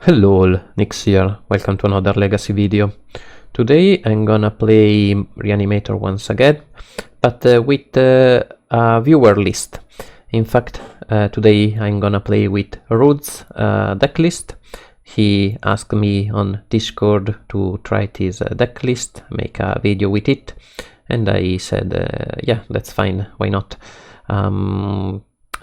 Hello, Nix here. Welcome to another Legacy video. Today I'm gonna play Reanimator once again, but with a viewer list. In fact, today I'm gonna play with Rood's Decklist. He asked me on Discord to try his decklist, make a video with it, and I said, yeah, that's fine, why not?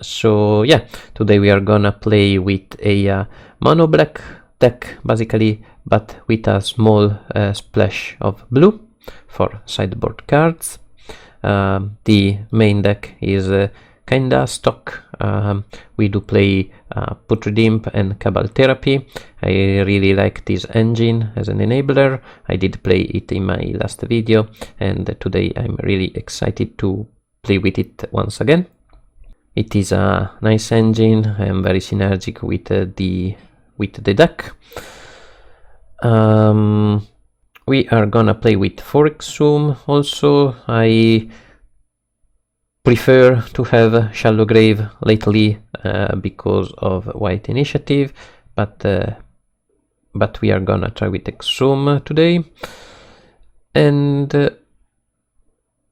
So yeah, today we are gonna play with a mono black deck basically, but with a small splash of blue for sideboard cards. The main deck is kinda stock. We do play Putrid Imp and Cabal Therapy. I really like this engine as an enabler. I did play it in my last video, and today I'm really excited to play with it once again. It is a nice engine and very synergic with the deck. We are gonna play with 4 Exhume also. I prefer to have Shallow Grave lately because of White Initiative, but we are gonna try with Exhume today. And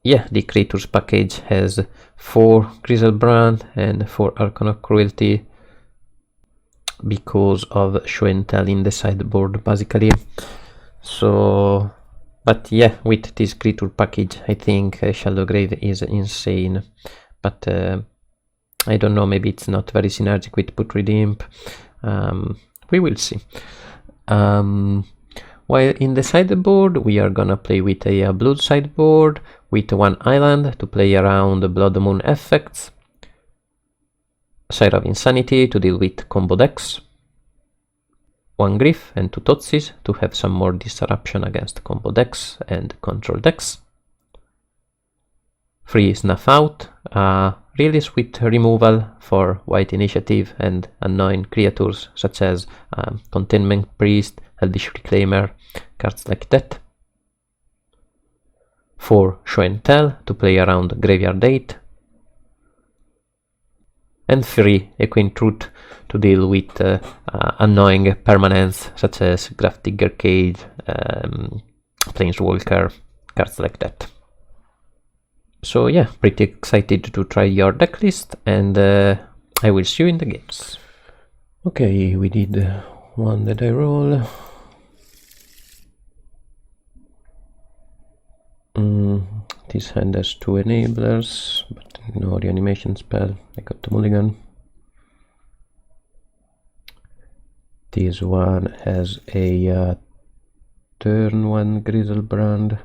yeah, the Creatures package has 4 Griselbrand and 4 Archon of Cruelty because of show and tell in the sideboard basically. So, but yeah, with this creature package I think Shallow Grave is insane, but I don't know, maybe it's not very synergic with Putrid Imp. We will see. While in the sideboard we are gonna play with a Blood sideboard with 1 island to play around the Blood Moon effects, Sire of Insanity to deal with combo decks, 1 Griff and 2 Totsis to have some more disruption against combo decks and control decks, 3 Snuff Out, really sweet removal for White Initiative and annoying creatures such as Containment Priest, Elvish Reclaimer, cards like that, 4 Show and Tell to play around Graveyard 8, and 3 Echoing Truth to deal with annoying permanents such as Grafdigger Cage, Planeswalker, cards like that. So yeah, pretty excited to try your deck list, and I will see you in the games. Okay, we did 1 that I roll. This hand has 2 enablers, but no reanimation spell. I got the mulligan. This one has a turn 1 Griselbrand.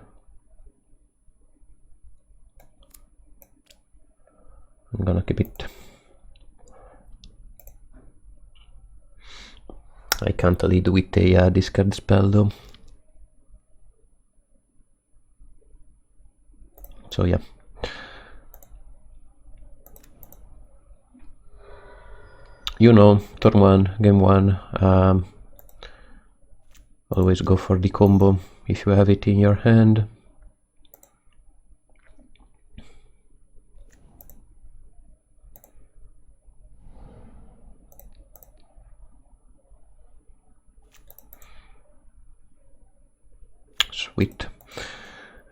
I'm gonna keep it. I can't lead with a discard spell though. So yeah. You know, turn 1, game 1, always go for the combo if you have it in your hand. Sweet.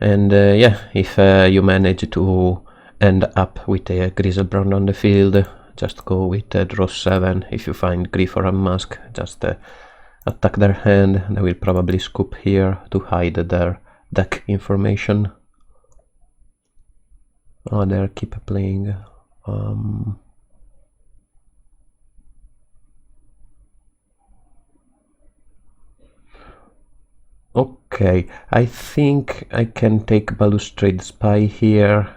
And yeah, if you manage to end up with a Griselbrand on the field, just go with draw 7. If you find Griff or Unmask, just attack their hand. They will probably scoop here to hide their deck information. Oh, they keep playing. Okay, I think I can take Balustrade Spy here.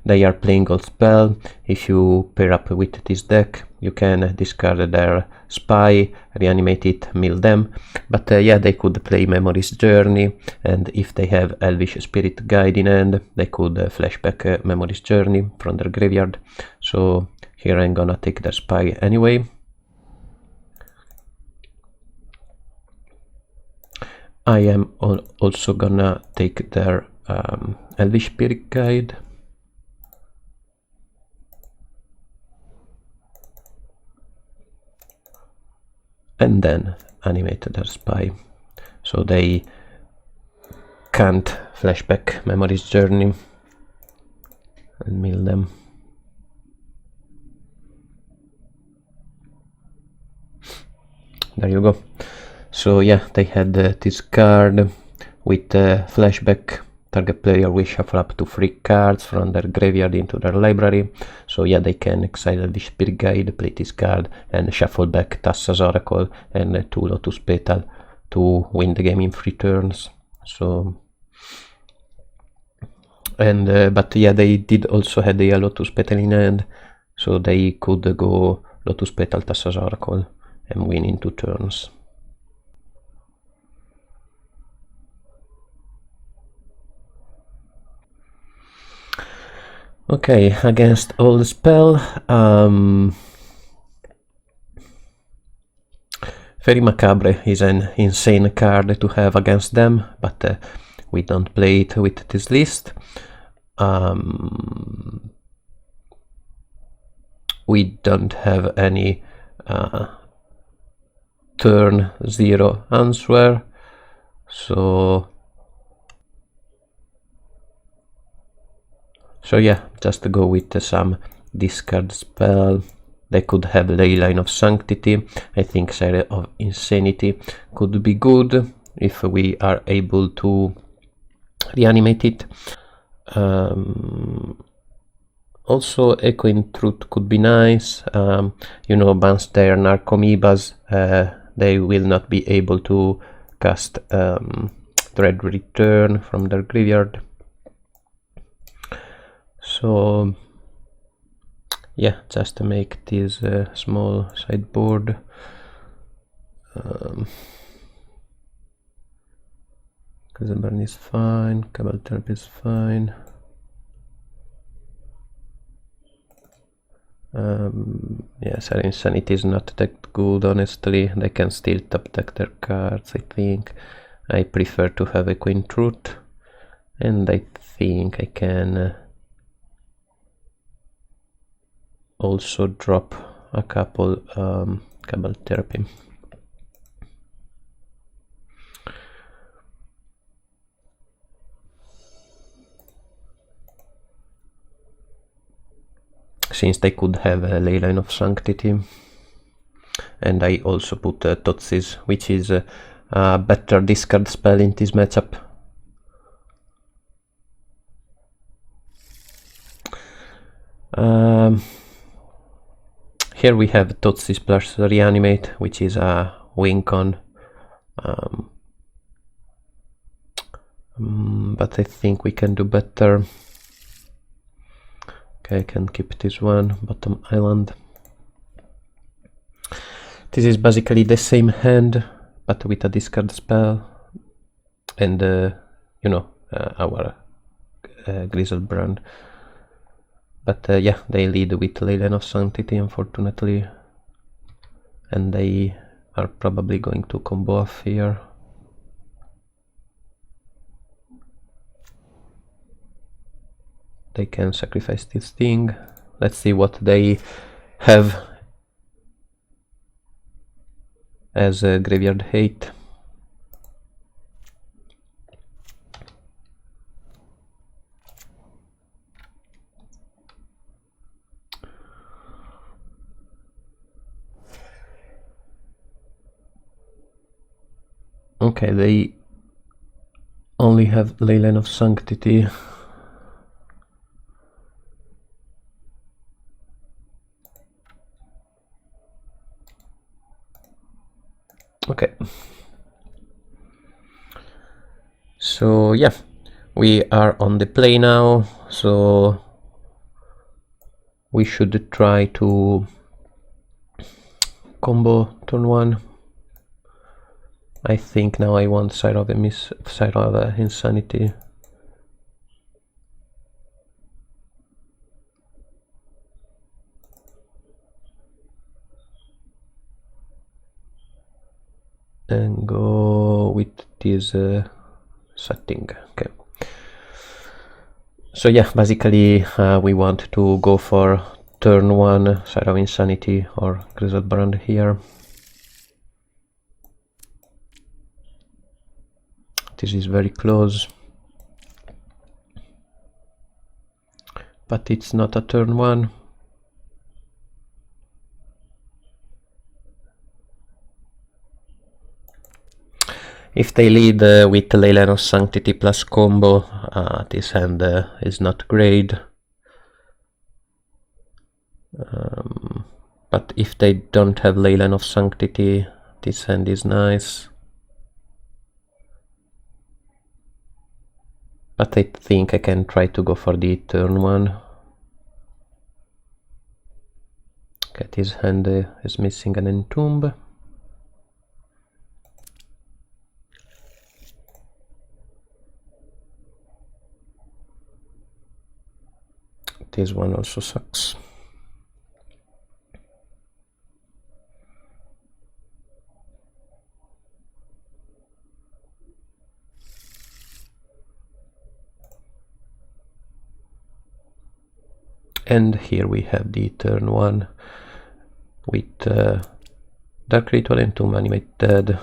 They are playing Gold Spell. If you pair up with this deck, you can discard their Spy, reanimate it, mill them. But yeah, they could play Memory's Journey, and if they have Elvish Spirit Guide in hand, they could flashback Memory's Journey from their graveyard. So here I'm gonna take their Spy anyway. I am also gonna take their Elvish Spirit Guide. and then animate their spy, so they can't flashback Memory's Journey and mill them. There you go. So yeah, they had this card with flashback. Target player will shuffle up to 3 cards from their graveyard into their library. So yeah, they can exile the Spirit Guide, play this card, and shuffle back Tassa's Oracle and 2 Lotus Petal to win the game in 3 turns. So, and but yeah, they did also have the Lotus Petal in hand, so they could go Lotus Petal, Tassa's Oracle, and win in 2 turns. Okay, against all the spell, Very Macabre is an insane card to have against them, but we don't play it with this list. We don't have any turn 0 answer, so yeah, just go with some discard spell. They could have Leyline of Sanctity. I think Sire of Insanity could be good if we are able to reanimate it. Also, Echoing Truth could be nice. You know, once they are Narcomoebas, they will not be able to cast Dread Return from their graveyard. So yeah, just to make this small sideboard. Burn is fine, Cabal Therapy is fine. Yeah, Sire Insanity is not that good, honestly. They can still top deck their cards, I think. I prefer to have a Queen Truth, and I think I can also drop a couple Cabal Therapy. Since they could have a Leyline of Sanctity. And I also put Totsis, which is a better discard spell in this matchup. Here we have Totsis plus Reanimate, which is a win con. But I think we can do better. Okay, I can keep this one, bottom island. This is basically the same hand, but with a discard spell, and you know, our Griselbrand. But yeah, they lead with Leyline of Sanctity, unfortunately, and they are probably going to combo off here. They can sacrifice this thing. Let's see what they have as a Graveyard Hate. Okay, they only have Leyline of Sanctity. Okay, so yeah, we are on the play now, so we should try to combo turn 1. I think now I want Sire of Insanity. And go with this setting. Okay. So yeah, basically we want to go for turn 1 Sire of Insanity or Griselbrand here. This is very close. But it's not a turn 1. If they lead with Leyline of Sanctity plus combo, this hand is not great. But if they don't have Leyline of Sanctity, this hand is nice. But I think I can try to go for the turn 1. Okay, this hand is missing an Entomb. This one also sucks. And here we have the turn 1 with Dark Ritual and Tomb Animated.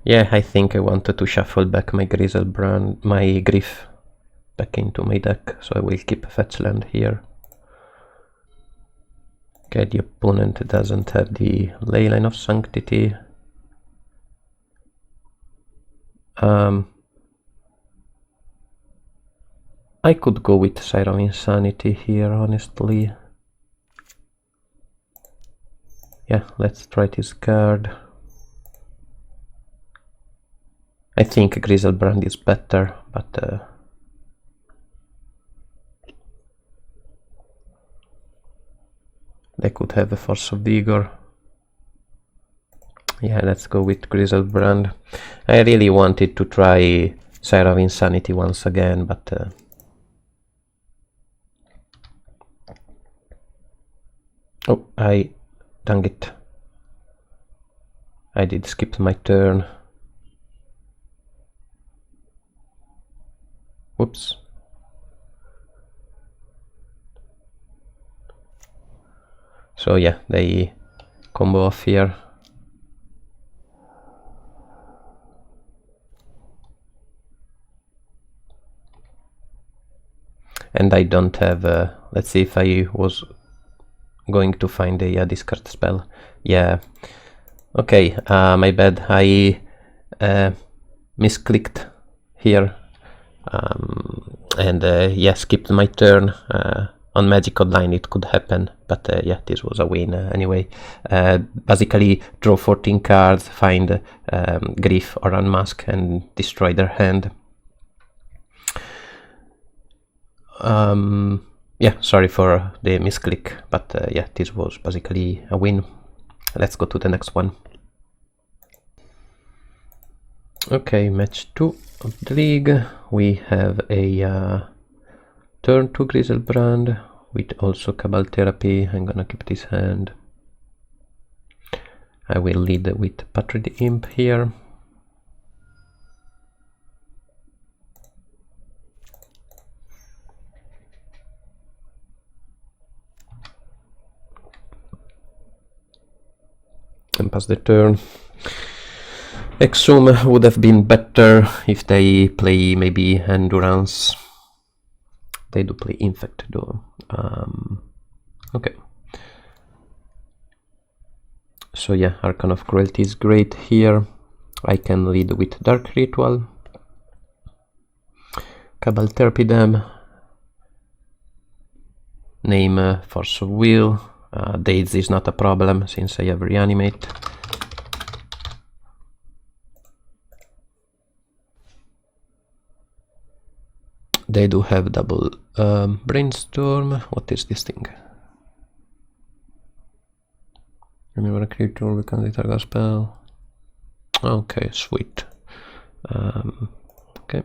Yeah, I think I wanted to shuffle back my Griselbrand, my Griff back into my deck, so I will keep a fetch land here. Okay, the opponent doesn't have the Leyline of Sanctity. I could go with Sire of Insanity here, honestly. Yeah, let's try this card. I think Griselbrand is better, but they could have a Force of Vigor. Yeah, let's go with Griselbrand. I really wanted to try Sire of Insanity once again, but oh, dang it. I did skip my turn. Whoops. So yeah, they combo off here. And I don't have, let's see if I was going to find a discard spell. Yeah, okay, my bad, I misclicked here. And yeah, skipped my turn. On Magic Online it could happen, but yeah, this was a win anyway. Basically draw 14 cards, find Griff or Unmask and destroy their hand. Yeah, sorry for the misclick, but yeah, this was basically a win. Let's go to the next one. Okay, match 2 of the league. We have a turn 2 Griselbrand with also Cabal Therapy. I'm gonna keep this hand. I will lead with Patrid Imp here. And pass the turn. Exhume would have been better if they play maybe Endurance. They do play Infect though. Okay. So yeah, Archon of Cruelty is great here. I can lead with Dark Ritual. Cabal Therapy them. Name Force of Will. Daze is not a problem since I have Reanimate. They do have double Brainstorm. What is this thing? Remember a creature becomes a target spell. Okay, sweet. Okay.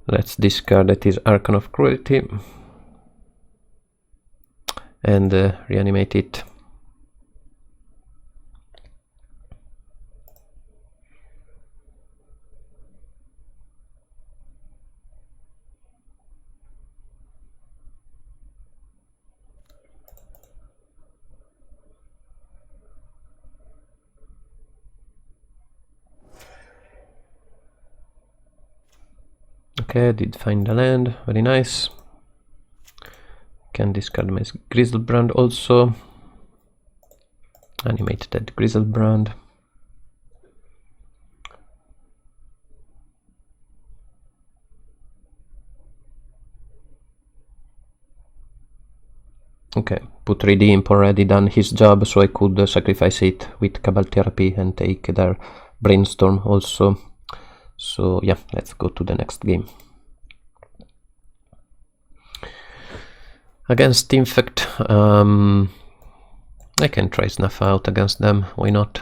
Let's discard that is Archon of Cruelty. And reanimate it. Okay, did find a land, very nice. Can discard my Griselbrand also. Animate that Griselbrand. Okay, put Redeem already done his job, so I could sacrifice it with Cabal Therapy and take their Brainstorm also. So yeah, let's go to the next game. Against Infect, I can try Snuff out against them, why not?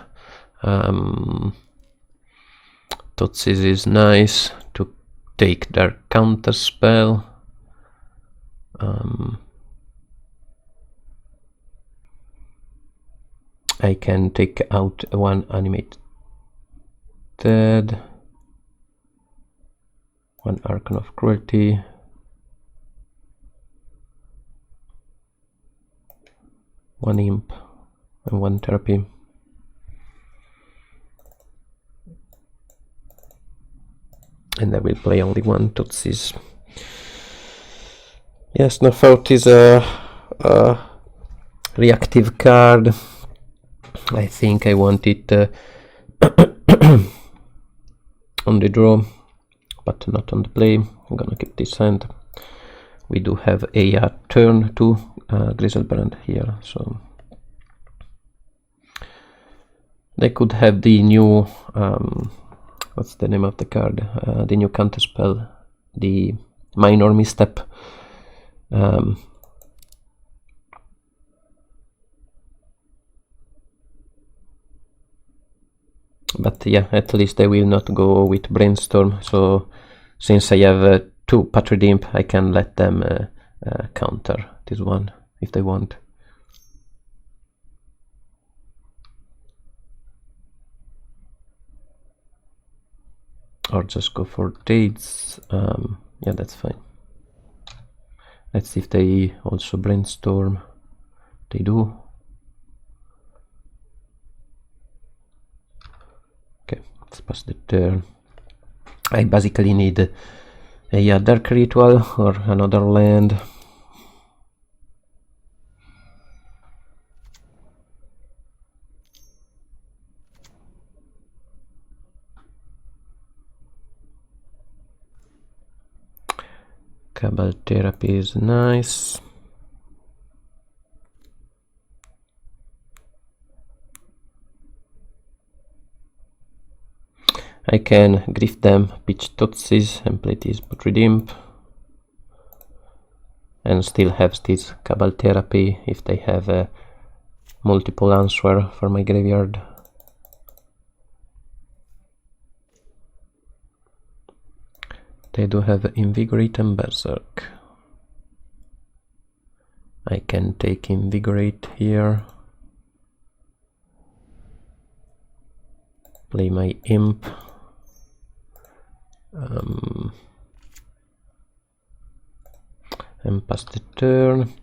Totsis is nice to take their counter spell. I can take out one animated, one Archon of Cruelty, one Imp, and one Therapy. And I will play only one Totsis. Yes, Snuff Out is a reactive card. I think I want it on the draw, but not on the play. I'm gonna keep this hand. We do have a turn 2 Griselbrand here, so they could have the new what's the name of the card? The new counter spell, the Minor Misstep. But yeah, at least I will not go with Brainstorm, so since I have 2 Patriot Imp, I can let them counter this one if they want. Or just go for Dates. Yeah, that's fine. Let's see if they also Brainstorm. They do. Okay, let's pass the turn. I basically need a Dark Ritual or another land. Cabal Therapy is nice. I can grief them, pitch Totsis and play this Patriot Imp. And still have this Cabal Therapy if they have a multiple answer for my graveyard. They do have Invigorate and Berserk. I can take Invigorate here. Play my Imp. And pass the turn.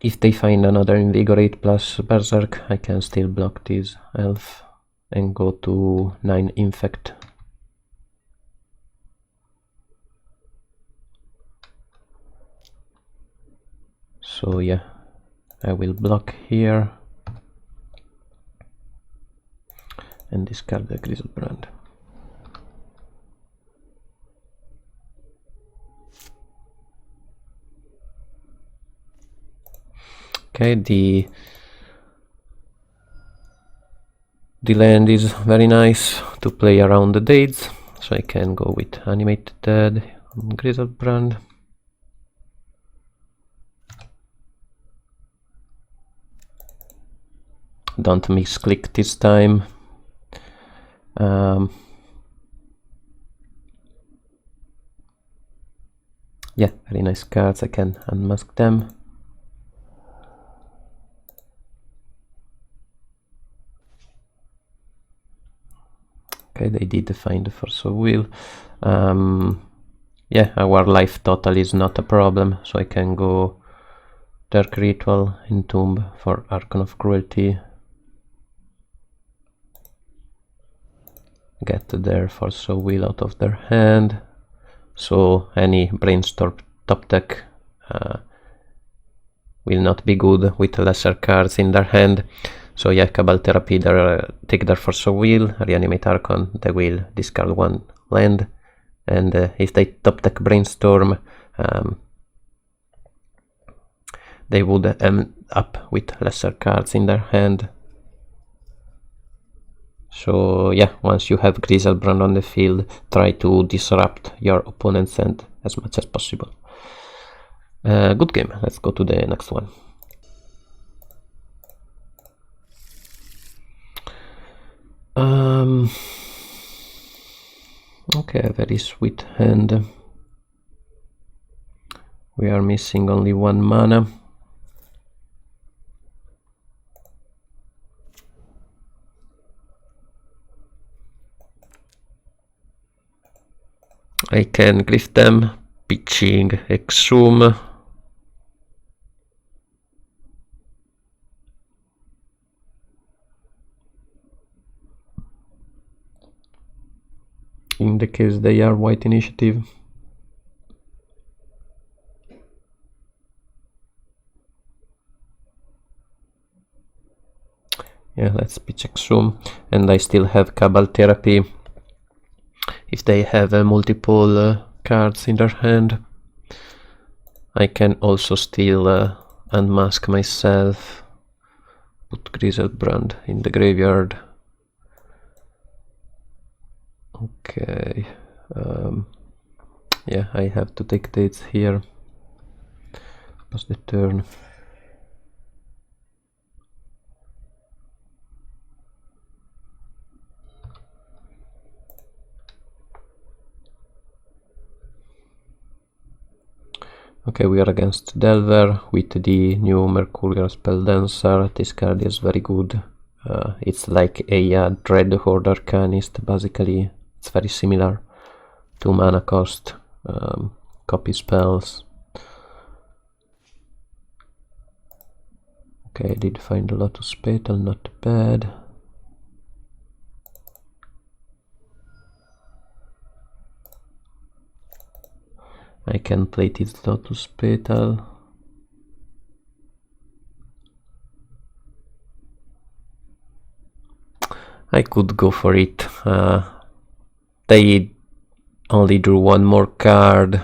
If they find another Invigorate plus Berserk, I can still block this elf and go to 9 Infect. So yeah, I will block here and discard the Griselbrand. Okay, the land is very nice to play around the dates, so I can go with Animated Griselbrand. Don't misclick this time. Yeah, very nice cards. I can unmask them. Okay, they did find the Force of Will. Yeah, our life total is not a problem, so I can go Dark Ritual, Entomb for Archon of Cruelty. get their Force of Will out of their hand, so any Brainstorm top deck will not be good with lesser cards in their hand. So yeah, Cabal Therapy, take their Force of Will, Reanimate Archon, they will discard one land, and if they top deck Brainstorm, they would end up with lesser cards in their hand. So yeah, once you have Griselbrand on the field, try to disrupt your opponent's hand as much as possible. Good game, let's go to the next one. Okay, very sweet hand. We are missing only one mana. I can glyph them, pitching Exhume. In the case they are white initiative. Yeah, let's pitch Exhume, and I still have Cabal Therapy. If they have multiple cards in their hand, I can also still unmask myself, put Griselbrand in the graveyard. Okay, yeah, I have to take dates here. Pass the turn. Okay, we are against Delver with the new Mercurial Spelldancer. This card is very good. It's like a Dread Horde Arcanist, basically. It's very similar. 2 mana cost, copy spells. Okay, I did find a Lotus Petal, not bad. I can play this Lotus Petal. I could go for it. They only drew one more card.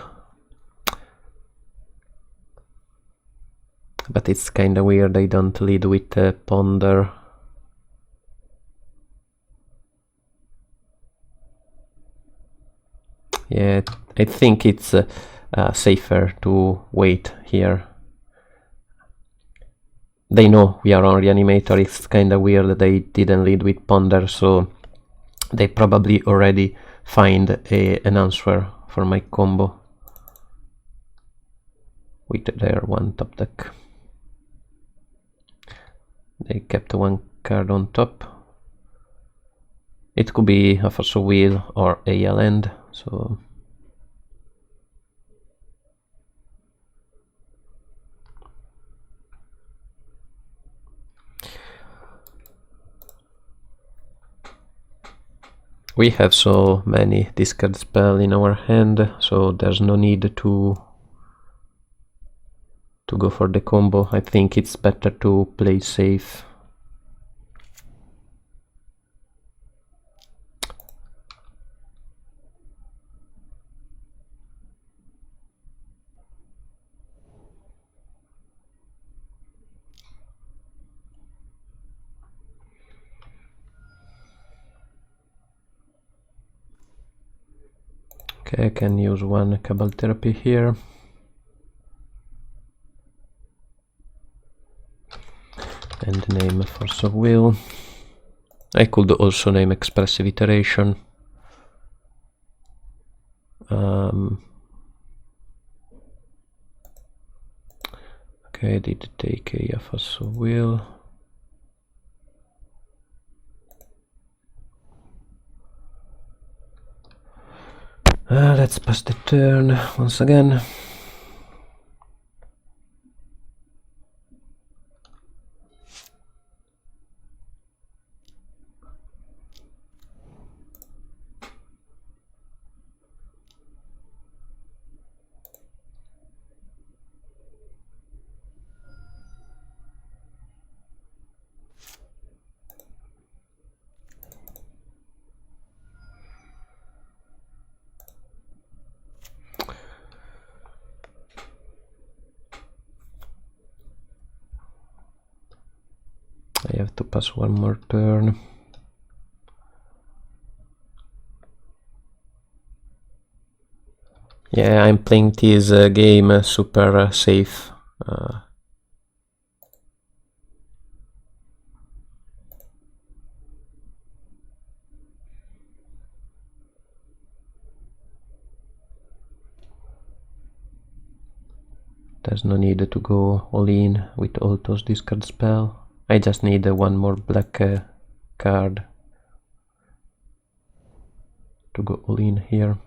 But it's kinda weird they don't lead with Ponder. Yeah, I think it's safer to wait here. They know we are on Reanimator, it's kinda weird that they didn't lead with Ponder, so they probably already find an answer for my combo with their one top deck. They kept one card on top. It could be a Force of Will or a land, so we have so many discard spells in our hand, so there's no need to go for the combo. I think it's better to play safe. Okay, I can use one Cabal Therapy here. And name Force of Will. I could also name Expressive Iteration. Okay, I did take a Force of Will. Let's pass the turn once again. have to pass one more turn. Yeah, I'm playing this game super safe. There's no need to go all in with all those discard spell. I just need one more black card to go all in here.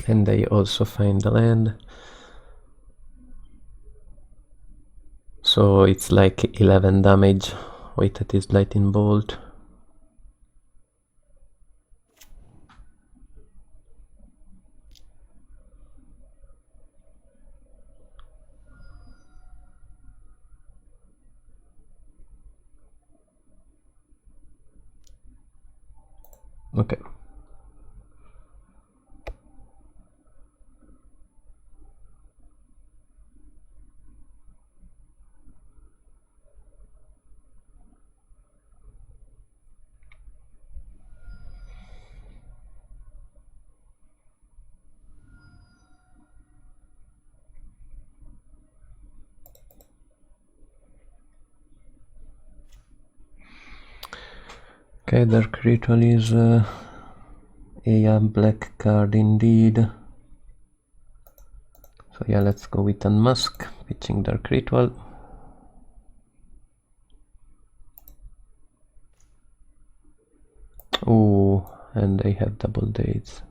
And they also find the land. So it's like 11 damage. Wait, that is lightning bolt. Okay. Okay, Dark Ritual is a black card indeed. So yeah, let's go with Unmask, pitching Dark Ritual. Oh, and they have double dates.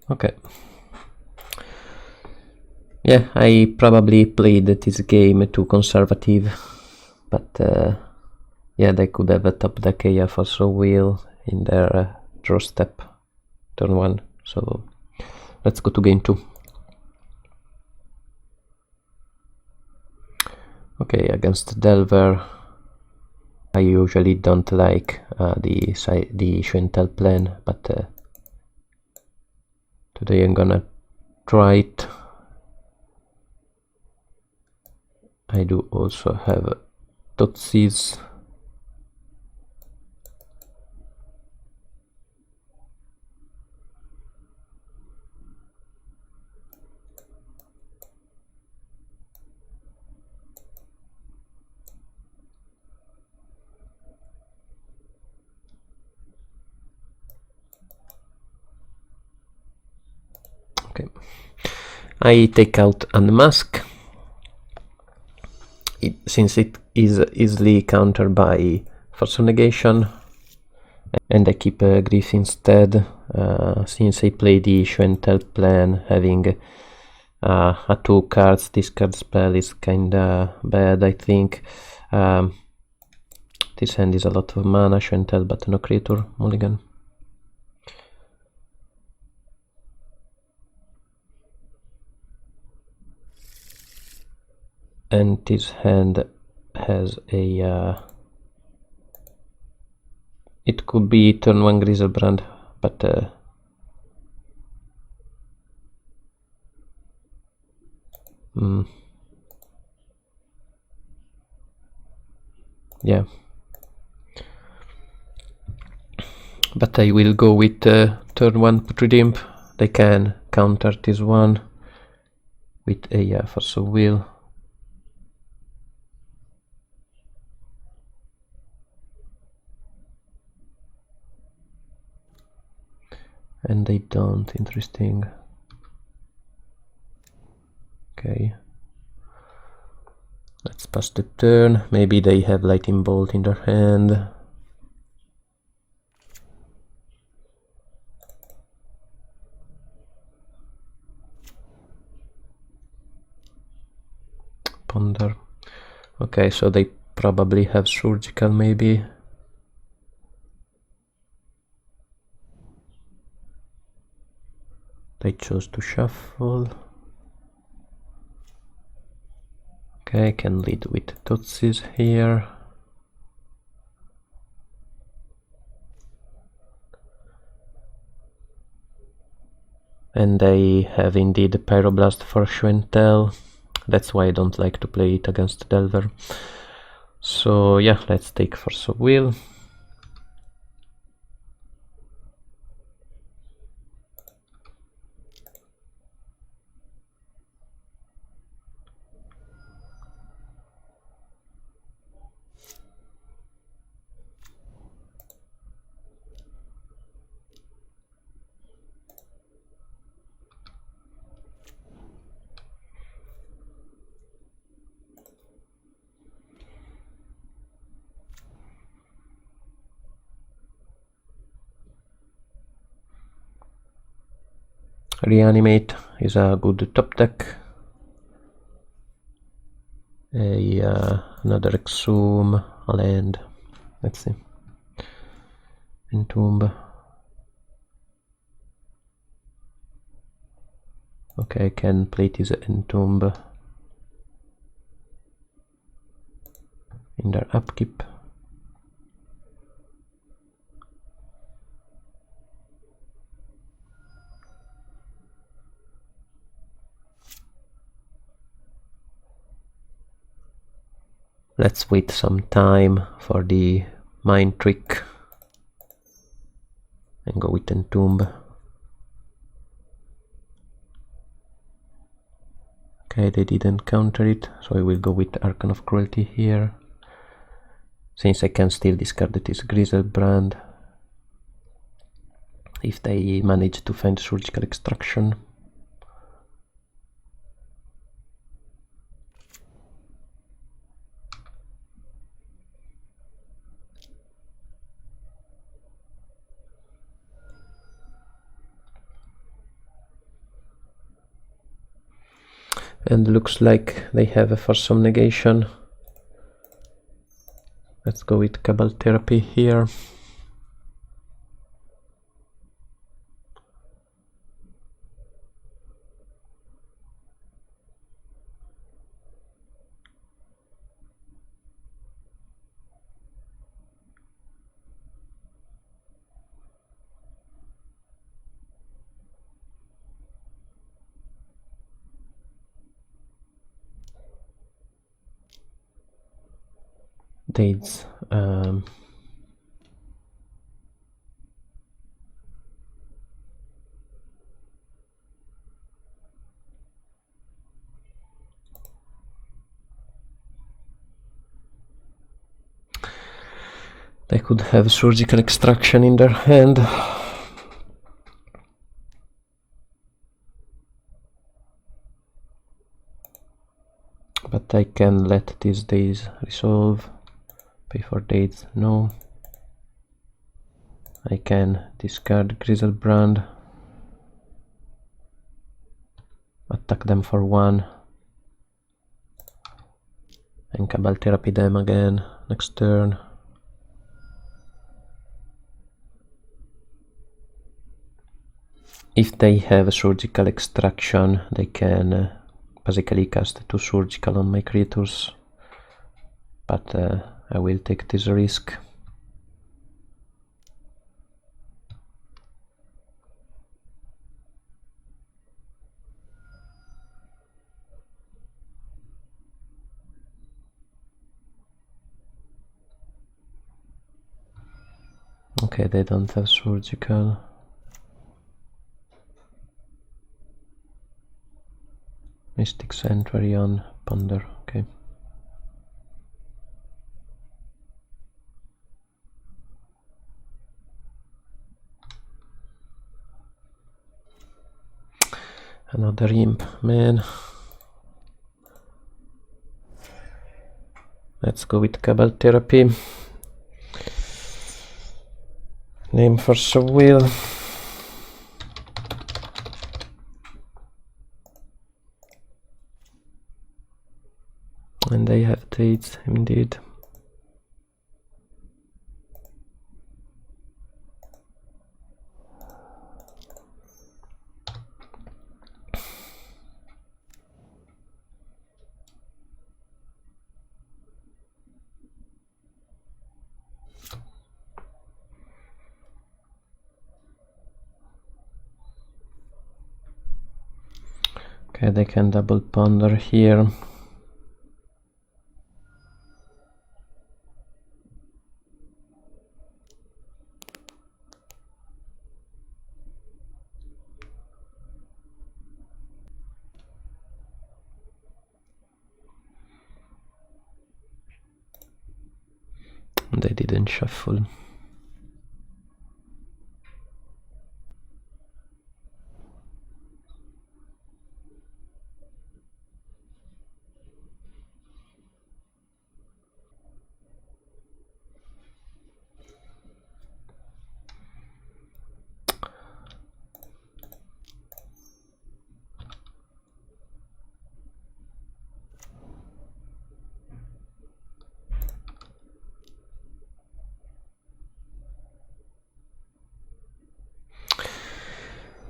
Okay. Yeah, I probably played this game too conservative, but yeah, they could have a top deck AF also wheel in their draw step, turn 1. So let's go to game 2. Okay, against Delver, I usually don't like the Shentel plan, but today I'm gonna try it. I do also have Totsis. Okay, I take out Unmask. Since it is easily countered by Force of Negation, and I keep Grief instead, since I play the Shentel plan, having a 2 cards discard spell is kinda bad, I think. This hand is a lot of mana, Shentel, but no creature, mulligan. And this hand has a it could be turn 1 Griselbrand, but yeah, but I will go with turn 1 Putrid Imp. They can counter this one with a Force of Will. And they don't, interesting. Okay. Let's pass the turn. Maybe they have Lightning Bolt in their hand. ponder. Okay, so they probably have surgical maybe. They chose to shuffle. Okay, I can lead with Tutsis here. And they have indeed Pyroblast for Schwentel. That's why I don't like to play it against Delver. So yeah, let's take Force of Will. Reanimate is a good top deck. Another Exhume, a land. Let's see. Entomb. Okay, I can play this Entomb in their upkeep. Let's wait some time for the Mind Trick and go with Entomb. Okay, they didn't counter it, so I will go with Archon of Cruelty here. Since I can still discard this Griselbrand if they manage to find Surgical Extraction. And looks like they have a Force of Negation. Let's go with Cabal Therapy here. Dates. They could have Surgical Extraction in their hand. But I can let these days resolve. Pay for dates, no. I can discard Griselbrand. Attack them for 1. And Cabal Therapy them again next turn. If they have a Surgical Extraction, they can basically cast 2 Surgical on my creatures. But I will take this risk. Okay, they don't have Surgical. Mystic Sanctuary on Ponder, okay. Another Imp, man. Let's go with Cabal Therapy. Name Force of Will. And they have trades indeed. Okay, they can double ponder here. They didn't shuffle.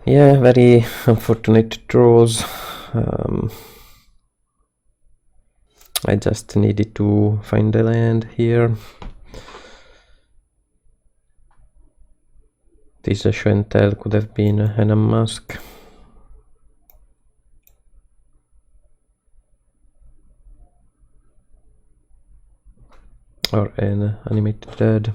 Yeah, very unfortunate draws. I just needed to find the land here. This show and tell could have been an unmask. Or an animated dead.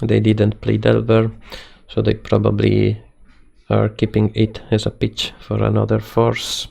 They didn't play Delver, so they probably are keeping it as a pitch for another force.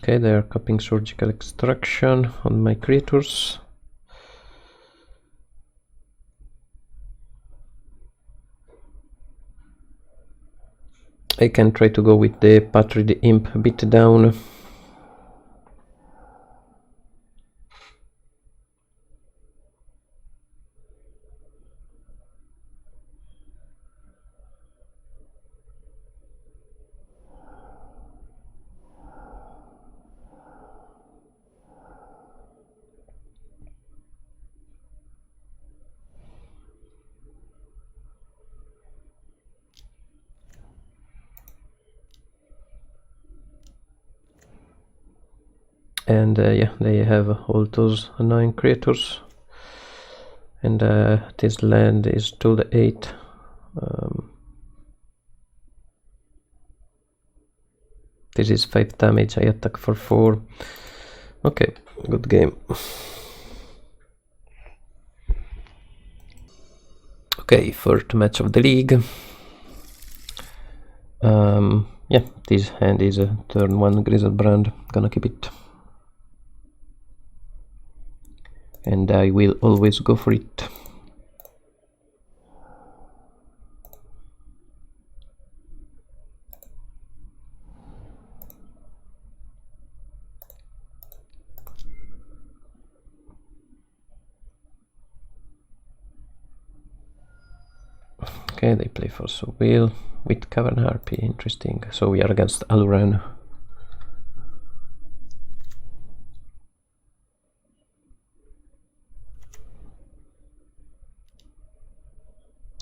Okay, they are copying surgical extraction on my creatures. I can try to go with the Patri the Imp a bit down. And yeah, they have all those annoying creatures. And this land is to the 8. This is 5 damage, I attack for 4. Okay, good game. Okay, first match of the league. Yeah, this hand is a turn 1 Griselbrand, gonna keep it. And I will always go for it. Okay, they play Force of Will with Cavern Harpy, interesting. So we are against Aluren.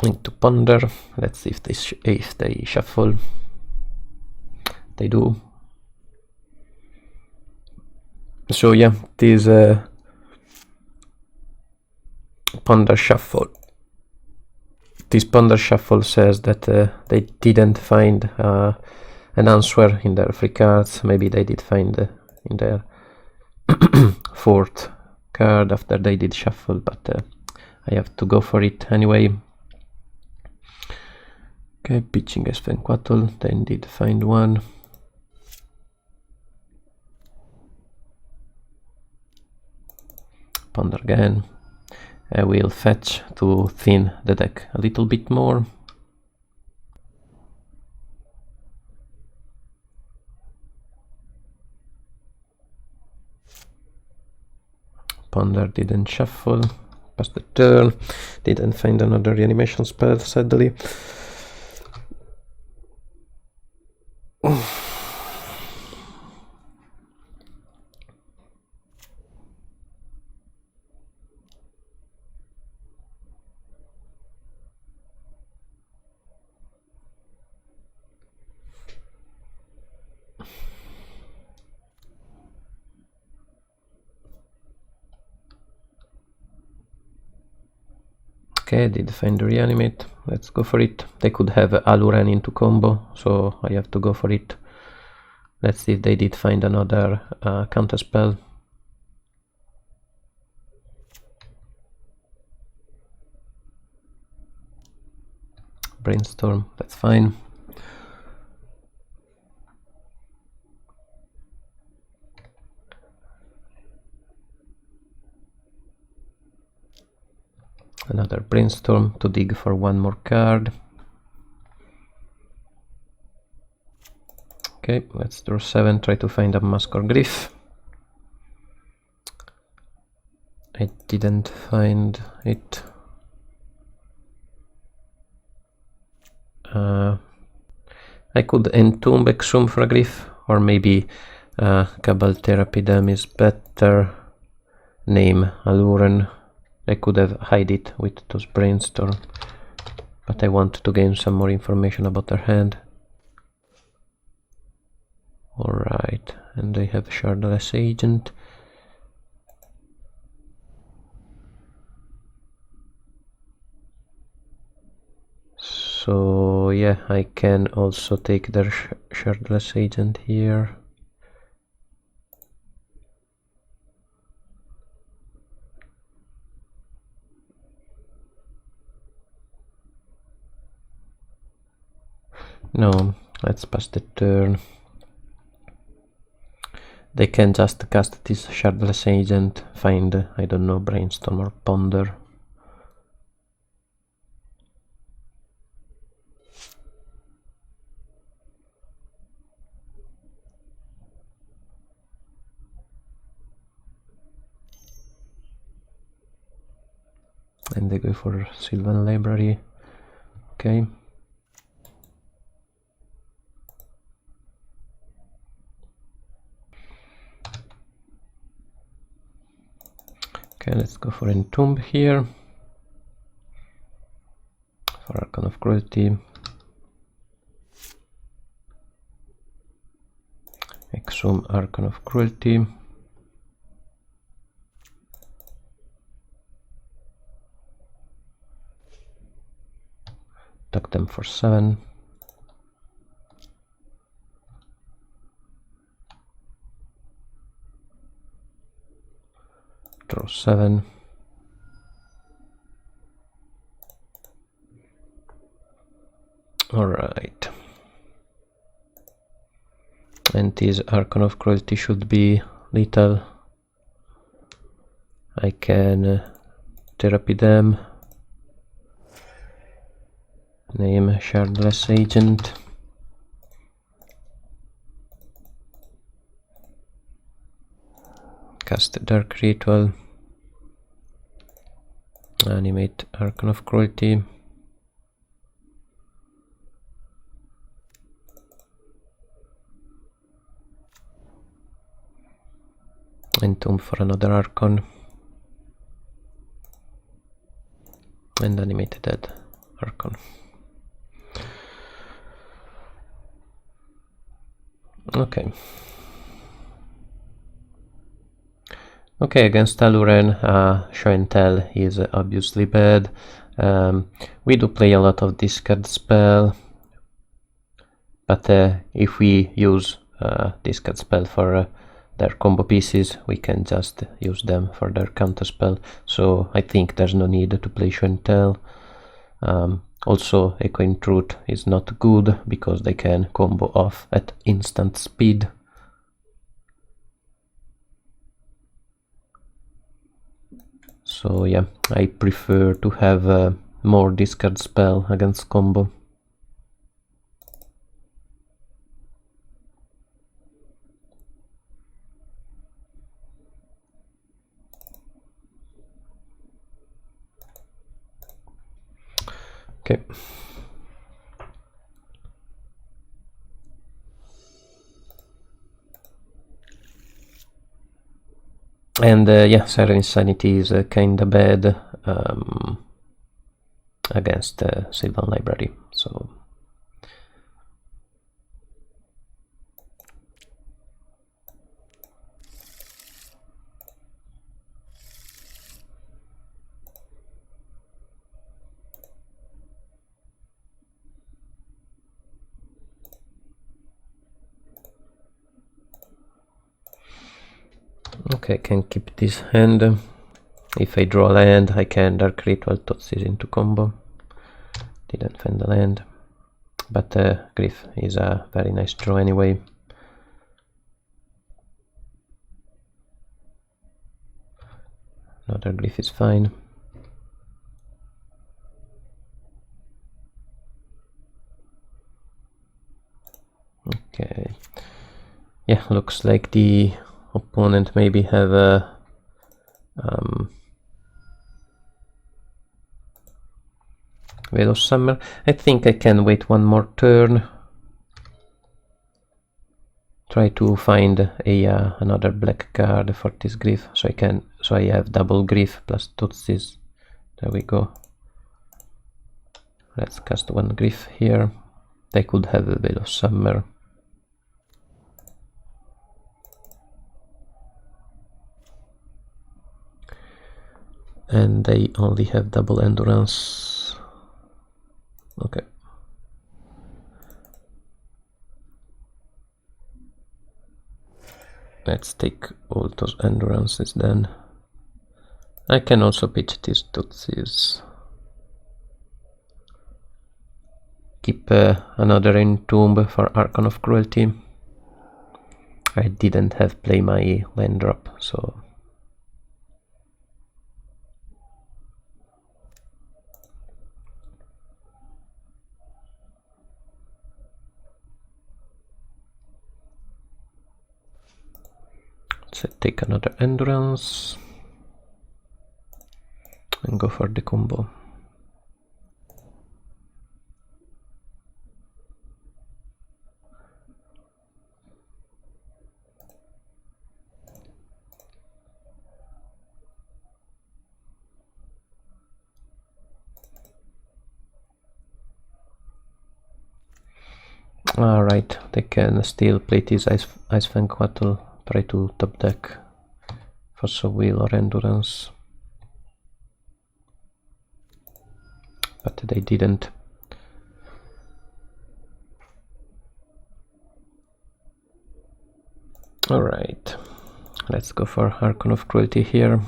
Need to ponder. Let's see if they shuffle. They do. So yeah, this ponder shuffle. This ponder shuffle says that they didn't find an answer in their free cards. Maybe they did find in their fourth card after they did shuffle, but I have to go for it anyway. Okay, pitching Esfenquatl, they did find one. Ponder again. I will fetch to thin the deck a little bit more. Ponder didn't shuffle. Pass the turn. Didn't find another reanimation spell, sadly. Okay, did find the reanimate. Let's go for it. They could have Aluren into combo, so I have to go for it. Let's see if they did find another counter spell. Brainstorm, that's fine. Another Brainstorm to dig for one more card. Okay, let's draw 7, try to find a Mask or Glyph. I didn't find it. I could entomb Exhum for a Glyph, or maybe Cabal Therapy is better. Name Aluren. I could have hide it with those Brainstorm, but I want to gain some more information about their hand. Alright, and they have Shardless Agent. So yeah, I can also take their Shardless Agent here. No, let's pass the turn. They can just cast this Shardless Agent, find, I don't know, Brainstorm or Ponder. And they go for Sylvan Library. Okay. Okay, let's go for Entomb here. For Archon of Cruelty. Exhum Archon of Cruelty. Tuck them for 7. Draw 7. Alright. And this Archon of Cruelty should be lethal. I can therapy them. Name Shardless Agent. Cast Dark Ritual. Animate Archon of Cruelty. Entomb for another Archon. And animate dead Archon. Okay. Okay, against Aluren, Show and Tell is obviously bad. We do play a lot of discard spell, but if we use discard spell for their combo pieces, we can just use them for their counter spell. So I think there's no need to play Show and Tell. Also, Echoing Truth is not good because they can combo off at instant speed. So yeah, I prefer to have more discard spell against combo. Okay. And yeah, Siren Insanity is kinda bad against Sylvan Library, so okay, I can keep this hand. If I draw land, I can Dark Ritual Thoughtseize into combo. Didn't find a land, but Glyph is a very nice draw anyway. Another Glyph is fine. Okay, yeah, looks like the opponent maybe have a Veil of Summer. I think I can wait one more turn. Try to find a another black card for this Glyph, so I have double Glyph plus Thoughtseize. There we go. Let's cast one Glyph here. They could have a Veil of Summer. And they only have double Endurance. Okay. Let's take all those Endurances then. I can also pitch these Thoughtseize. Keep another Entomb for Archon of Cruelty. I didn't have play my land drop, so let's take another Endurance and go for the combo. Alright, they can still play this Ice Fang Quattle, try to top deck for Soul or Endurance. But they didn't. Alright, let's go for Archon of Cruelty here.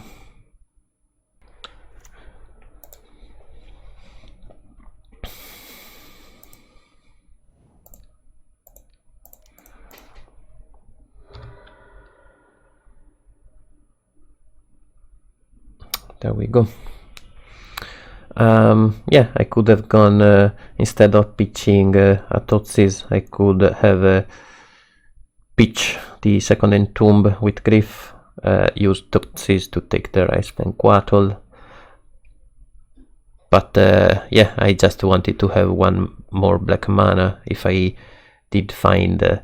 There we go. Yeah, I could have gone, instead of pitching a Thoughtseize, I could have pitch the second Entomb with Glyph, use Thoughtseize to take the Ice Fang Quattle. But yeah, I just wanted to have one more black mana if I did find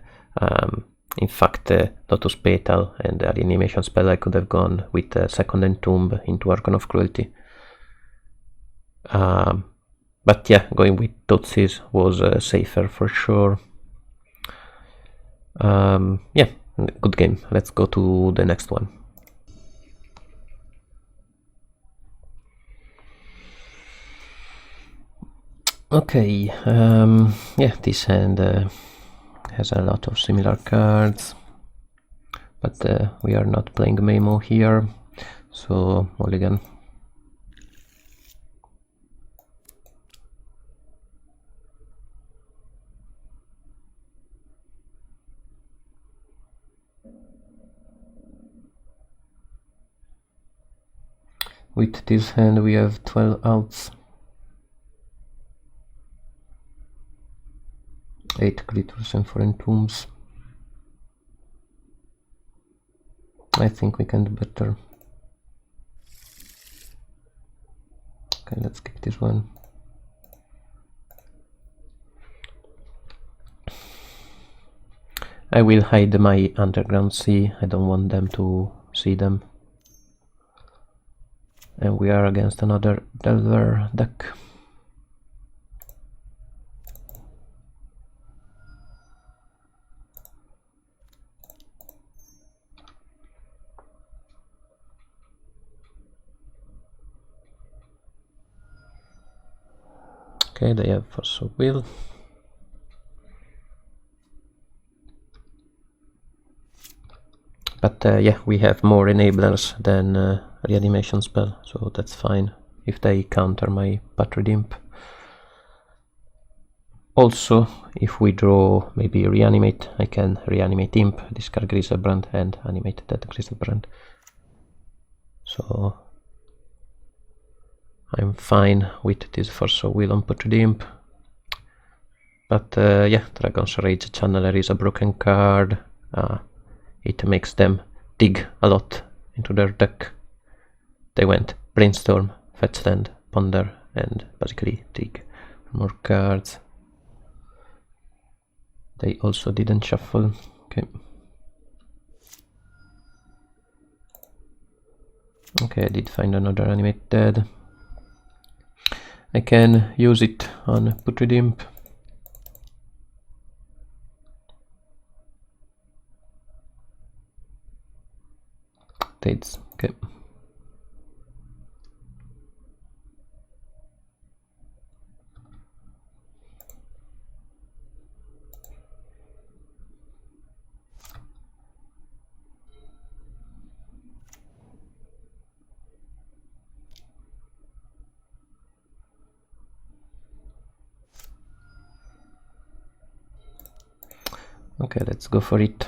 Infect, Lotus Petal and the Reanimation spell. I could have gone with second Entomb into Archon of Cruelty. But yeah, going with Thoughtseize was safer for sure. Yeah, good game. Let's go to the next one. Okay, yeah, this hand has a lot of similar cards, but we are not playing Memo here, so mulligan. With this hand we have 12 outs. 8 creatures and 4 entombs. I think we can do better. Okay, let's kick this one. I will hide my underground sea. I don't want them to see them. And we are against another Delver deck. Okay, they have Force of Will. But yeah, we have more enablers than reanimation spell, so that's fine if they counter my Patriot Imp. Also, if we draw maybe reanimate, I can reanimate Imp, discard Griselbrand and animate that Griselbrand. So I'm fine with this Force of Will on Patriot Imp. But yeah, Dragon's Rage Channeler is a broken card. It makes them dig a lot into their deck. They went Brainstorm, Fetchland, Ponder, and basically dig more cards. They also didn't shuffle. Okay. Okay, I did find another Animate Dead. I can use it on Putrid Imp. Dates. Okay. Okay, let's go for it.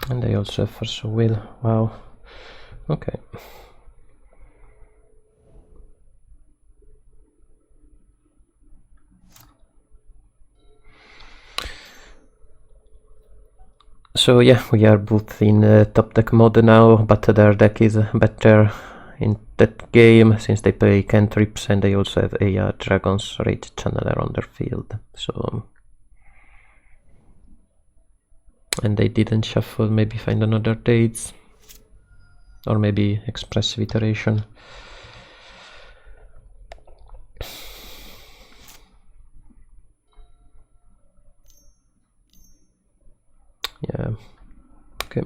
And they also have Force of Will. Wow. Okay. So yeah, we are both in top deck mode now, but their deck is better in that game since they play cantrips and they also have a Dragon's Rage Channeler on their field. So, and they didn't shuffle. Maybe find another dates, or maybe Expressive Iteration. Yeah. Okay.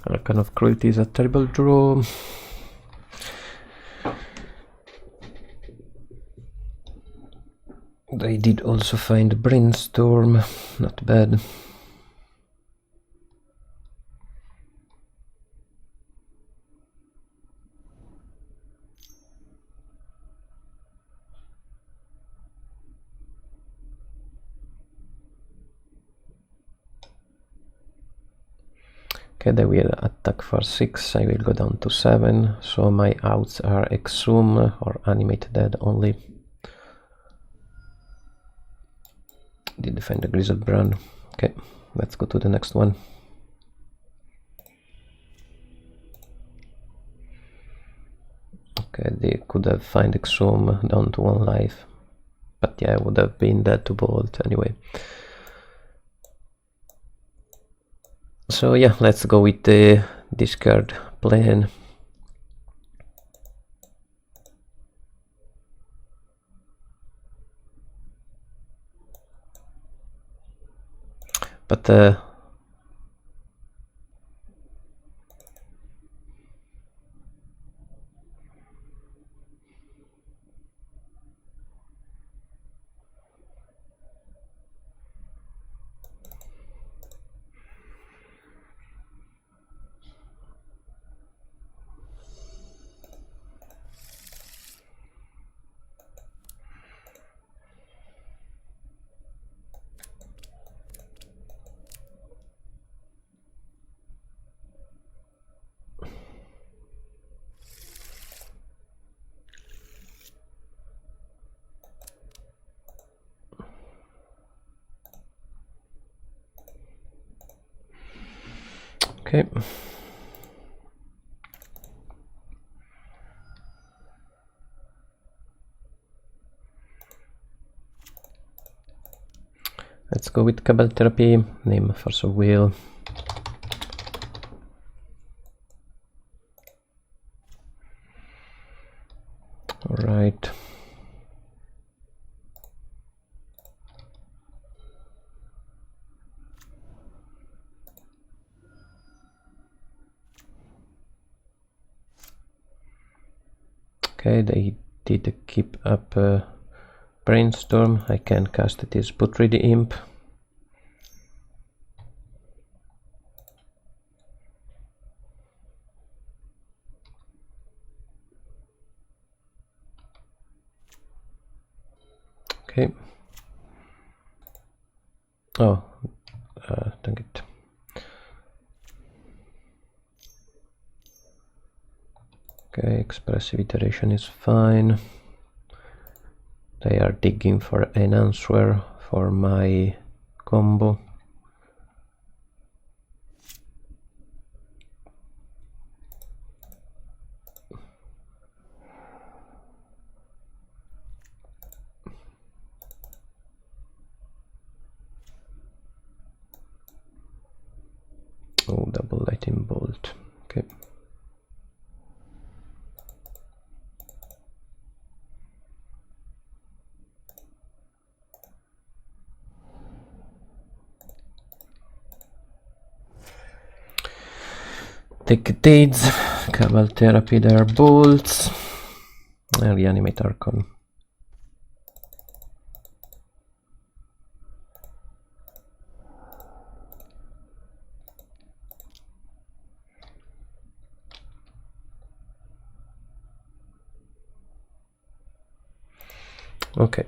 Arcane of Cruelty is a terrible draw. They did also find Brainstorm, not bad. Okay, they will attack for 6, I will go down to 7, so my outs are Exhume or Animate Dead only. Did find the Griselbrand. Okay, let's go to the next one. Okay, they could have find Exhume down to 1 life. But yeah, it would have been dead to bolt anyway. So yeah, let's go with the discard plan. But okay. Let's go with Cabal Therapy, name Force of Will. Alright. Okay, they did keep up Brainstorm. I can cast this Putrid the Imp. Okay. Oh, dang it. Okay, Expressive Iteration is fine. They are digging for an answer for my combo. Oh, double lightning bolt. Okay. Take Dates, Cabal Therapy, their bolts, and Reanimator con. Okay.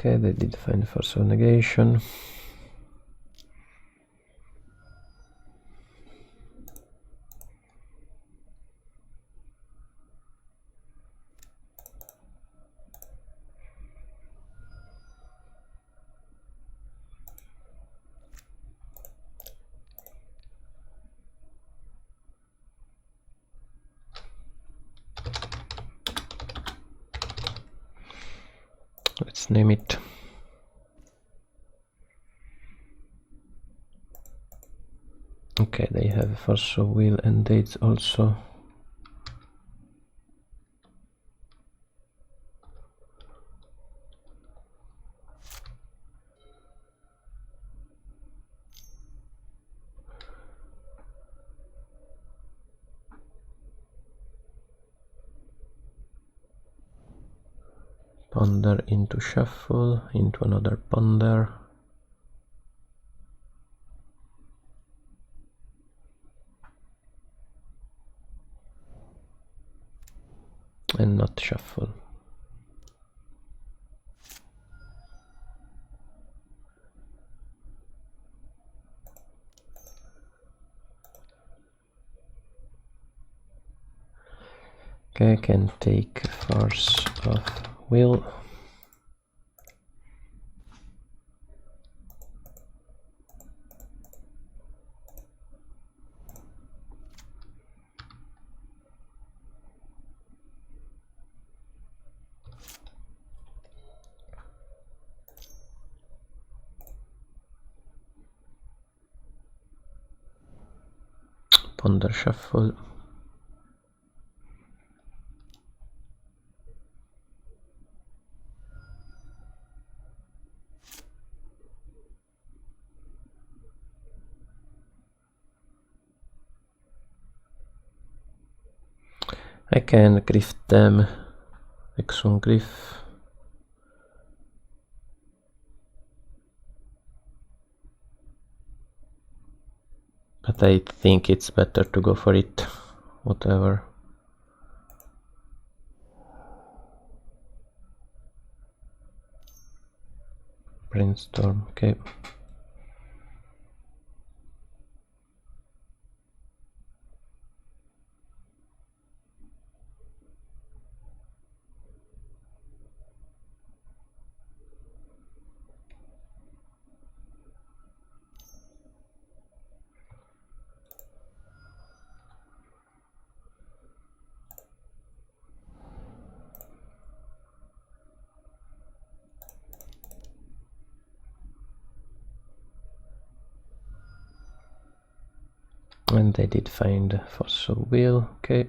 Okay, they did find Force of Negation. Let's name it. Okay, they have Force of Will and Dates also. Ponder into shuffle, into another ponder. And not shuffle. Okay, I can take Force of Will. Ponder shuffle. I can grift them, Exxon Griff. But I think it's better to go for it, whatever. Brainstorm, okay. And I did find Force of Will, okay.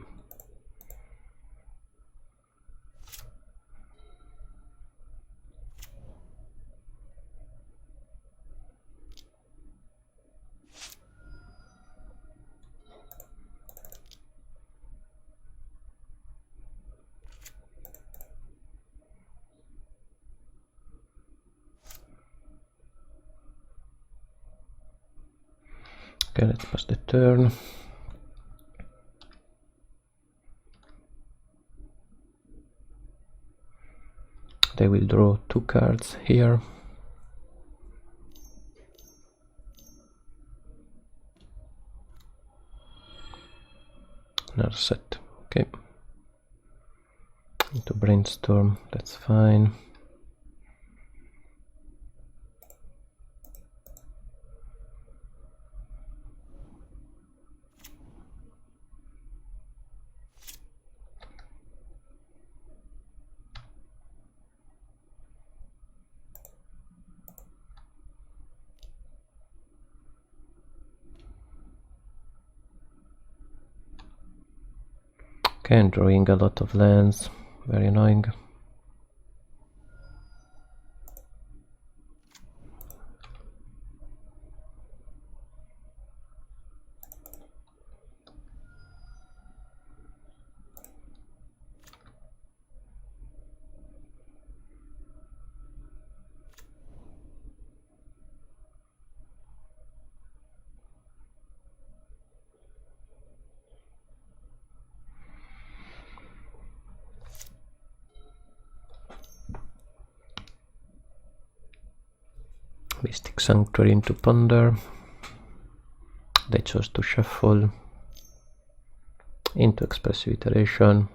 Okay, let's pass the turn. They will draw 2 cards here. Another set, okay. Into Brainstorm, that's fine. Okay, I'm drawing a lot of lands, very annoying. Mystic Sanctuary into Ponder. They chose to shuffle. Into Expressive Iteration.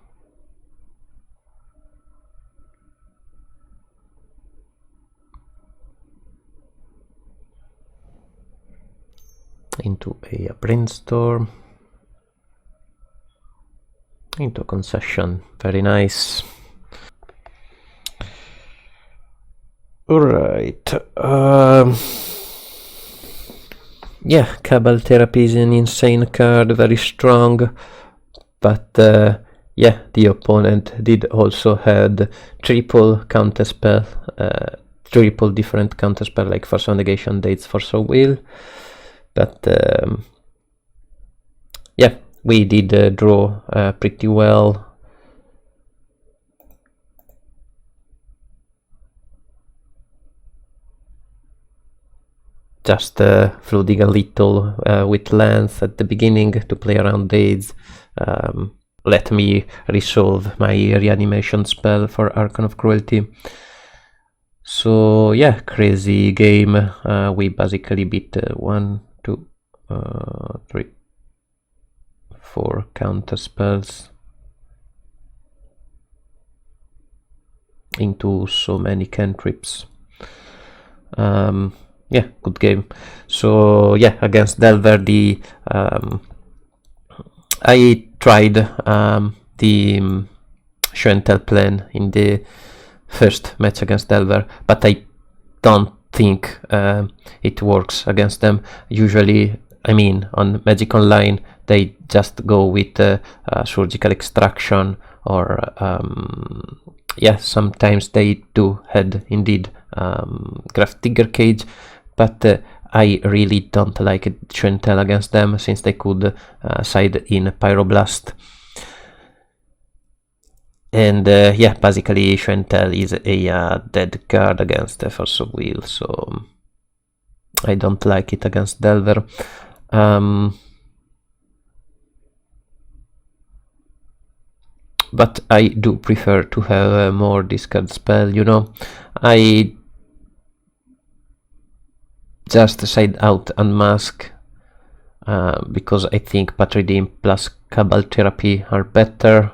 Into a Brainstorm. Into Concession. Very nice. Alright. Yeah, Cabal Therapy is an insane card, very strong. But yeah, the opponent did also had triple counterspell, triple different counterspell like Force of Negation, Dates, Force of Will. But yeah, we did draw pretty well. just flooding a little with lands at the beginning to play around Days. Let me resolve my reanimation spell for Archon of Cruelty. So yeah, crazy game. We basically beat 1, 2, 3, 4 counter spells into so many cantrips. Yeah, good game. So yeah, against Delver, I tried the show and tell plan in the first match against Delver, but I don't think it works against them. Usually, I mean, on Magic Online, they just go with surgical extraction, or yeah, sometimes they do had indeed Grafdigger Cage, but I really don't like show and tell against them, since they could side in Pyroblast. And yeah, basically show and tell is a dead card against the Force of Will, so I don't like it against Delver. But I do prefer to have a more discard spell, you know. I just side out Unmask because I think Patridim plus Cabal Therapy are better.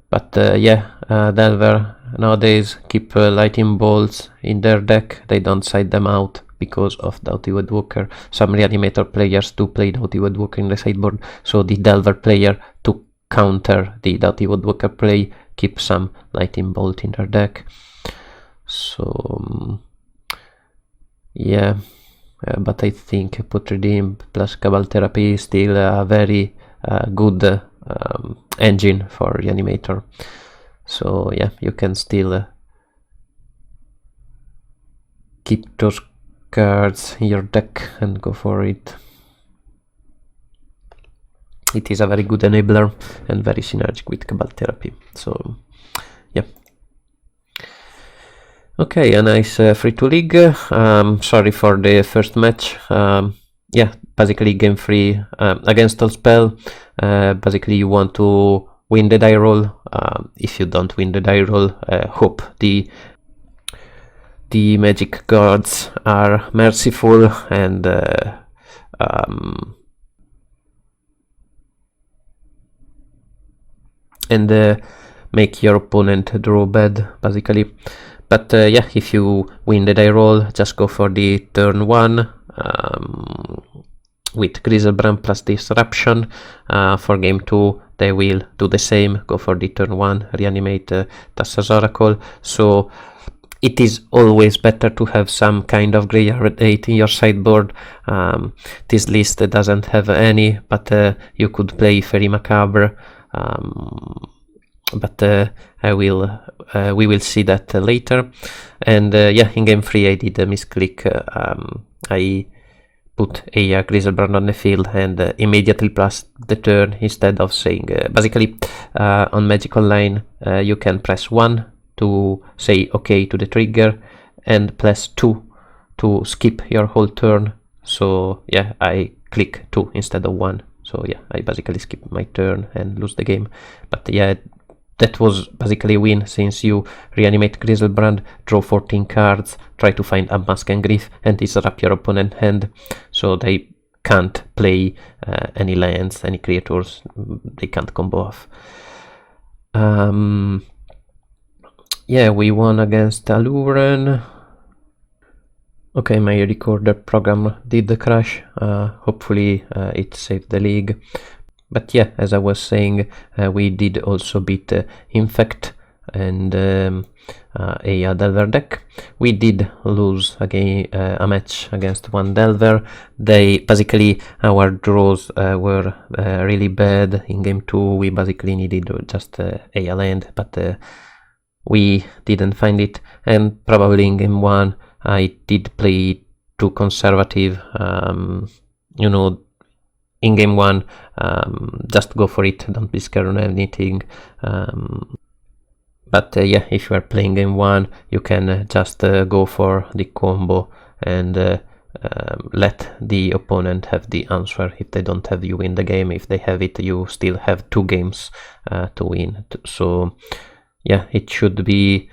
But yeah, Delver nowadays keep lightning bolts in their deck. They don't side them out because of Doughty Woodwalker. Some Reanimator players do play Doughty Woodwalker in the sideboard, so the Delver player, to counter the Doughty Woodwalker play, keep some lightning bolt in their deck. So yeah, but I think Putredim plus Cabal Therapy is still a very good engine for Reanimator. So yeah, you can still keep those cards in your deck and go for it. It is a very good enabler and very synergic with Cabal Therapy. So yeah. Okay, a nice free to league. Sorry for the first match. Yeah, basically game 3 against all spell. Basically you want to win the die roll. If you don't win the die roll, hope the magic gods are merciful and make your opponent draw bad, basically. But yeah, if you win the die roll, just go for the turn 1 with Griselbrand plus Disruption. For game 2, they will do the same, go for the turn 1, reanimate Tassa's Oracle. So it is always better to have some kind of Graveyard 8 in your sideboard. This list doesn't have any, but you could play Fairy Macabre. But we will see that later. And yeah, in game 3 I did a misclick. I put a Griselbrand on the field and immediately plus the turn, instead of saying basically on Magic Online you can press 1 to say okay to the trigger and press 2 to skip your whole turn. So yeah, I click 2 instead of 1. So yeah, I basically skip my turn and lose the game. But yeah, that was basically a win, since you reanimate Griselbrand, draw 14 cards, try to find Unmask and Grief, and disrupt your opponent's hand, so they can't play any lands, any creatures, they can't combo off. Yeah, we won against Aluren. Okay, my recorder program did crash, hopefully it saved the league. But yeah, as I was saying, we did also beat Infect and a Delver deck. We did lose again a match against one Delver. Basically our draws were really bad. In game 2 we basically needed just a land, but we didn't find it, and probably in game 1 I did play too conservative. You know, in game 1 just go for it, don't be scared on anything. But yeah, if you are playing game 1, you can just go for the combo and let the opponent have the answer. If they don't have, you win the game. If they have it, you still have 2 games to win. So yeah, it should be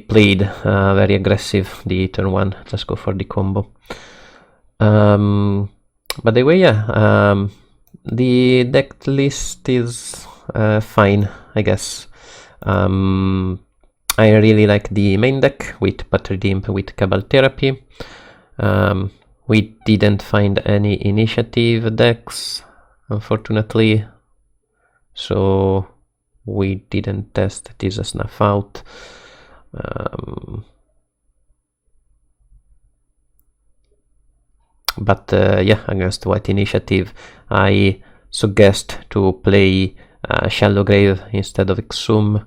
played very aggressive, the turn 1, just go for the combo. By the way, yeah, the deck list is fine, I guess. I really like the main deck with Patridimp with Cabal Therapy. We didn't find any initiative decks, unfortunately, so we didn't test this Snuff Out. But yeah, against White Initiative, I suggest to play Shallow Grave instead of Exhum,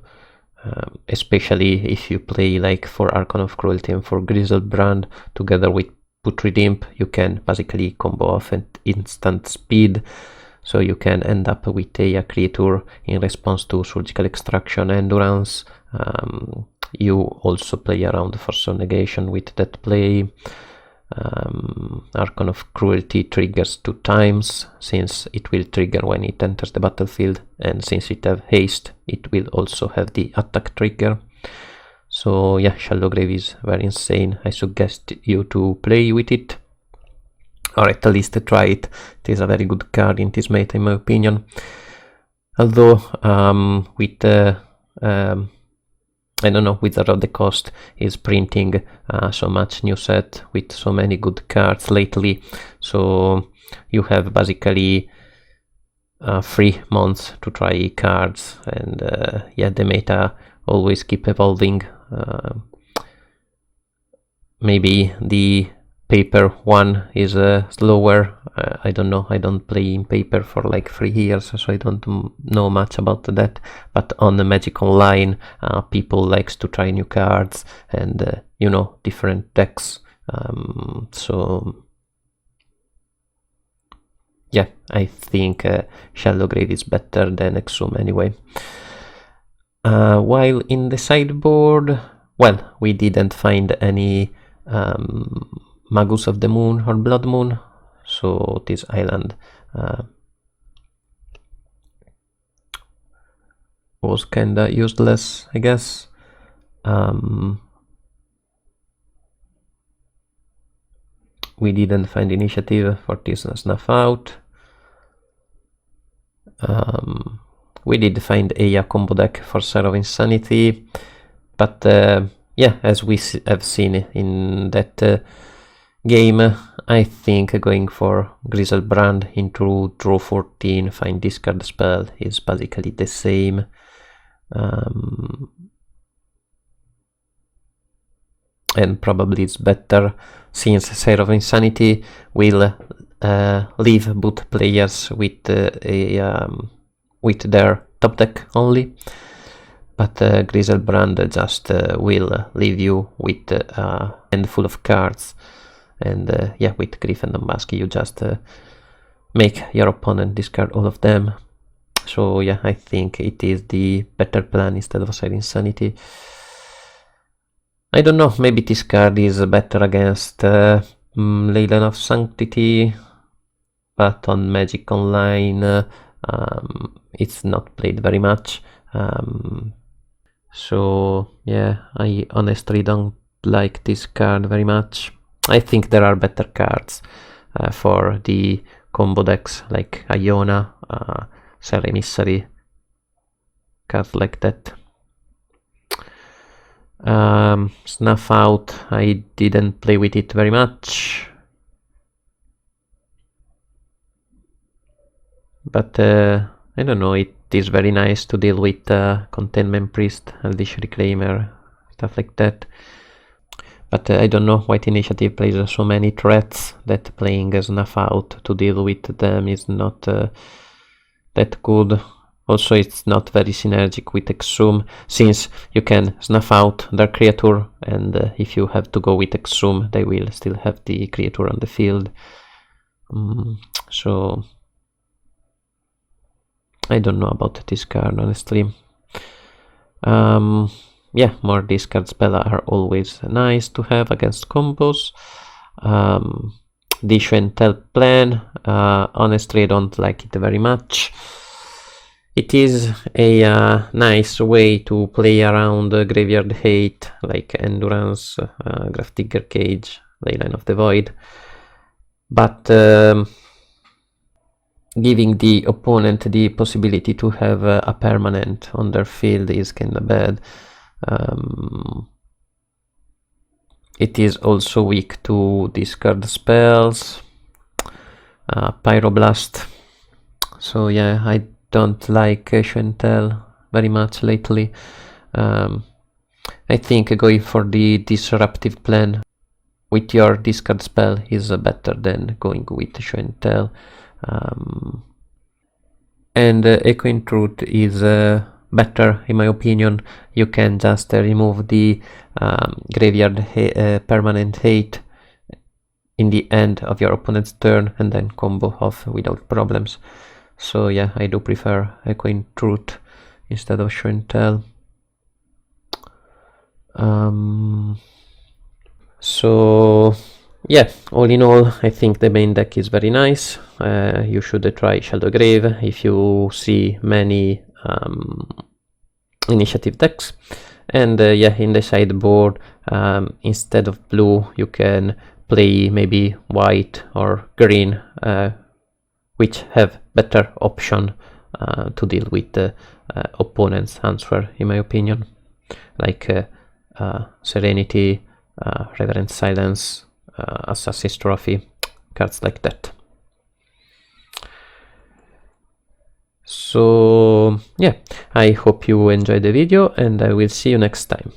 especially if you play like for Archon of Cruelty and for Grizzlebrand together with Putrid Imp. You can basically combo off at instant speed, so you can end up with a creature in response to Surgical Extraction Endurance. You also play around for Soul Negation with that play. Archon of Cruelty triggers 2 times, since it will trigger when it enters the battlefield, and since it has haste, it will also have the attack trigger. So yeah, Shallow Grave is very insane. I suggest you to play with it, or at least try it. It is a very good card in this meta, in my opinion. Although with I don't know, Wizard of the Coast is printing so much new set with so many good cards lately, so you have basically 3 months to try cards, and yeah, the meta always keep evolving. Maybe the paper one is slower. I don't know, I don't play in paper for like 3 years, so I don't know much about that. But on the Magic Online, people likes to try new cards and you know, different decks. So yeah, I think Shallow Grave is better than Exhum anyway. While in the sideboard, well, we didn't find any Magus of the Moon or Blood Moon, so this island was kinda useless, I guess. We didn't find initiative for this Snuff Out. We did find a combo deck for Sire of Insanity, but yeah, as we have seen in that game, I think going for Grizzlebrand into draw 14, find discard spell is basically the same. And probably it's better, since Sire of Insanity will leave both players with their top deck only, but Grizzlebrand just will leave you with a handful of cards, and yeah, with Griff and Dombaski you just make your opponent discard all of them. So yeah, I think it is the better plan instead of Sire Insanity. I don't know, maybe this card is better against Leyline of Sanctity, but on Magic Online it's not played very much. So yeah, I honestly don't like this card very much. I think there are better cards for the combo decks, like Iona, Sire Emissary, cards like that. Snuff Out, I didn't play with it very much, but I don't know, it is very nice to deal with Containment Priest, Elvish Reclaimer, stuff like that. But I don't know, White Initiative plays so many threats that playing a Snuff Out to deal with them is not that good. Also, it's not very synergic with Exhum, since you can Snuff Out their creature, and if you have to go with Exhum, they will still have the creature on the field. So I don't know about this card, honestly. Yeah, more discard spells are always nice to have against combos. The Show and Tell plan, honestly, I don't like it very much. It is a nice way to play around Graveyard Hate, like Endurance, Grafdigger Cage, Leyline of the Void, but giving the opponent the possibility to have a permanent on their field is kinda bad. It is also weak to discard spells, Pyroblast. So yeah, I don't like Show and Tell very much lately. I think going for the disruptive plan with your discard spell is better than going with Show and Tell. And Echoing Truth is better in my opinion. You can just remove the graveyard permanent hate in the end of your opponent's turn and then combo off without problems. So yeah, I do prefer Echoing Truth instead of Show and Tell. So yeah, all in all, I think the main deck is very nice. You should try Shadow Grave if you see many initiative decks. And yeah, in the sideboard, instead of blue, you can play maybe white or green, which have better option to deal with the opponent's answer, in my opinion, like Serenity, Reverent Silence, Assassin's Trophy, cards like that. So yeah, I hope you enjoyed the video and I will see you next time.